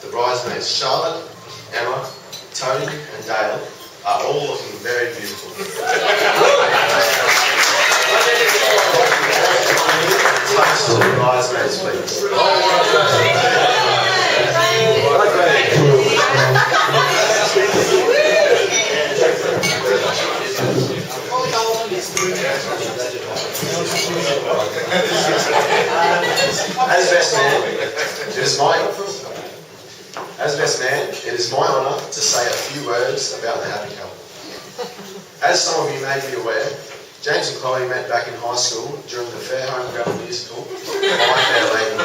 the bridesmaids Charlotte, Emma, Tony and Dale are all looking very beautiful. Toast to the bridesmaids, please. As best man, it is my honour to say a few words about the happy couple. As some of you may be aware, James and Cloe met back in high school during the Fair Home Grammar musical, My Fair Lady.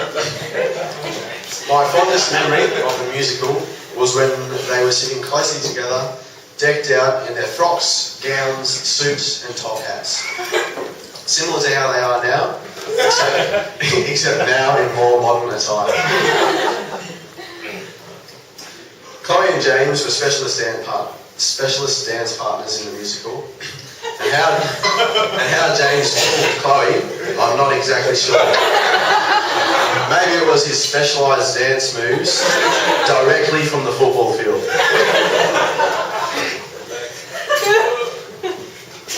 My fondest memory of the musical was when they were sitting closely together, decked out in their frocks, gowns, suits and top hats. Similar to how they are now, except now in more modern attire. Cloe and James were specialist dance partners in the musical, and how James pulled Cloe, I'm not exactly sure. Maybe it was his specialised dance moves directly from the football field.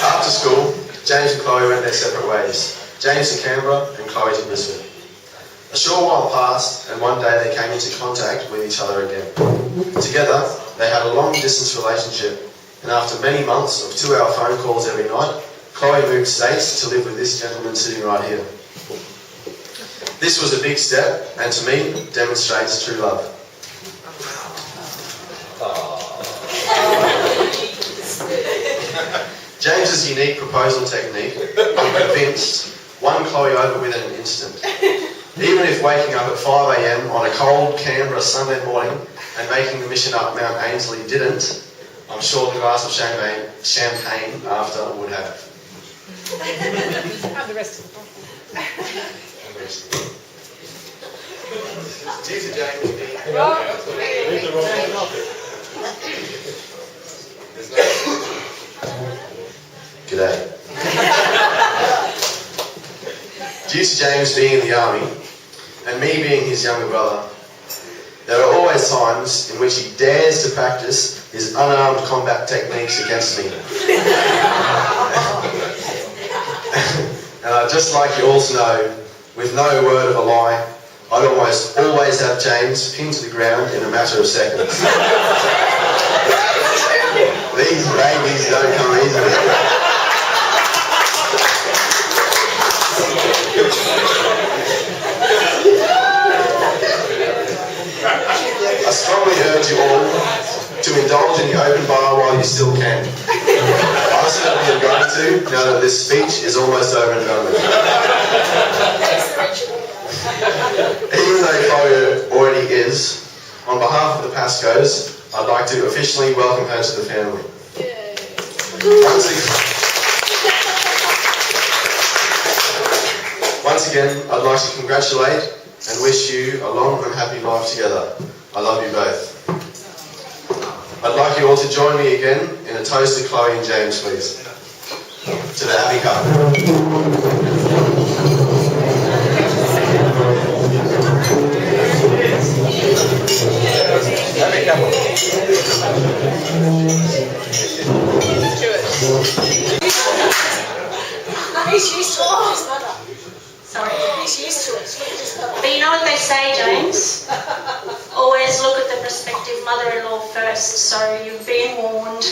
After school, James and Cloe went their separate ways. James to Canberra and Cloe to Brisbane. A short while passed and one day they came into contact with each other again. Together, they had a long-distance relationship, and after many months of 2-hour phone calls every night, Cloe moved states to live with this gentleman sitting right here. This was a big step, and to me, demonstrates true love. James's unique proposal technique, I'm convinced, won Cloe over within an instant. Even if waking up at 5 a.m. on a cold Canberra Sunday morning and making the mission up Mount Ainslie didn't, I'm sure the glass of champagne after would have. And the rest of the bottle. Cheers to James. G'day. Due to James being in the army, and me being his younger brother, there are always times in which he dares to practice his unarmed combat techniques against me. And I'd just like you all to know, with no word of a lie, I'd almost always have James pinned to the ground in a matter of seconds. These babies don't come easily. I strongly urge you all to indulge in the open bar while you still can. I certainly am going to, now that this speech is almost over and done with. Even though Chloe already is, on behalf of the Pascoes, I'd like to officially welcome her to the family. Once again, I'd like to congratulate and wish you a long and happy life together. I love you both. I'd like you all to join me again in a toast to Chloe and James, please. To the happy couple. Happy couple. He's used to it. Sorry, he's used to it. But you know what they say, James? Always look at the prospective mother-in-law first, so you've been warned.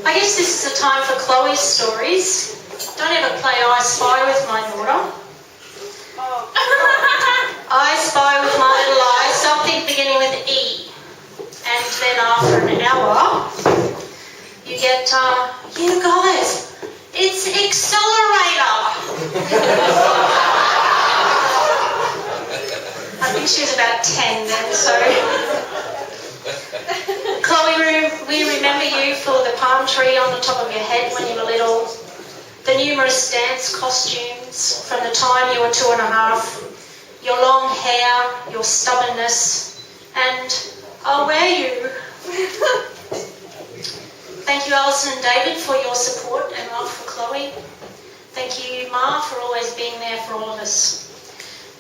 I guess this is a time for Chloe's stories. Don't ever play I Spy with my daughter. I Spy with my little eye, something beginning with E. And then after an hour, you get, you guys, it's Accelerator. I think she was about 10 then, so. Chloe, we remember you for the palm tree on the top of your head when you were little, the numerous dance costumes from the time you were 2.5, your long hair, your stubbornness, and oh, were you? Thank you, Alison and David, for your support and love for Chloe. Thank you, Ma, for always being there for all of us.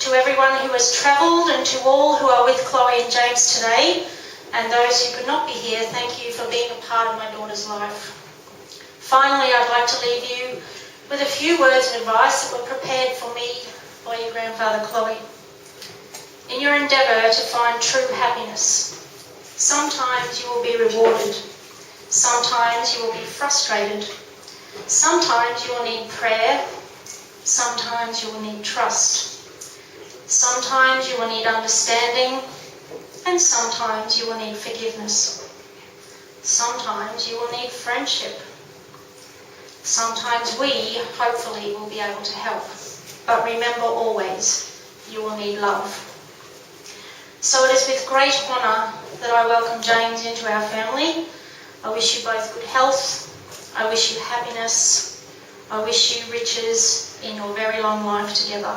To everyone who has travelled and to all who are with Chloe and James today, and those who could not be here, thank you for being a part of my daughter's life. Finally, I'd like to leave you with a few words of advice that were prepared for me by your grandfather Chloe. In your endeavour to find true happiness, sometimes you will be rewarded, sometimes you will be frustrated, sometimes you will need prayer, sometimes you will need trust. Sometimes you will need understanding, and sometimes you will need forgiveness. Sometimes you will need friendship. Sometimes we, hopefully, will be able to help. But remember always, you will need love. So it is with great honour that I welcome James into our family. I wish you both good health. I wish you happiness. I wish you riches in your very long life together.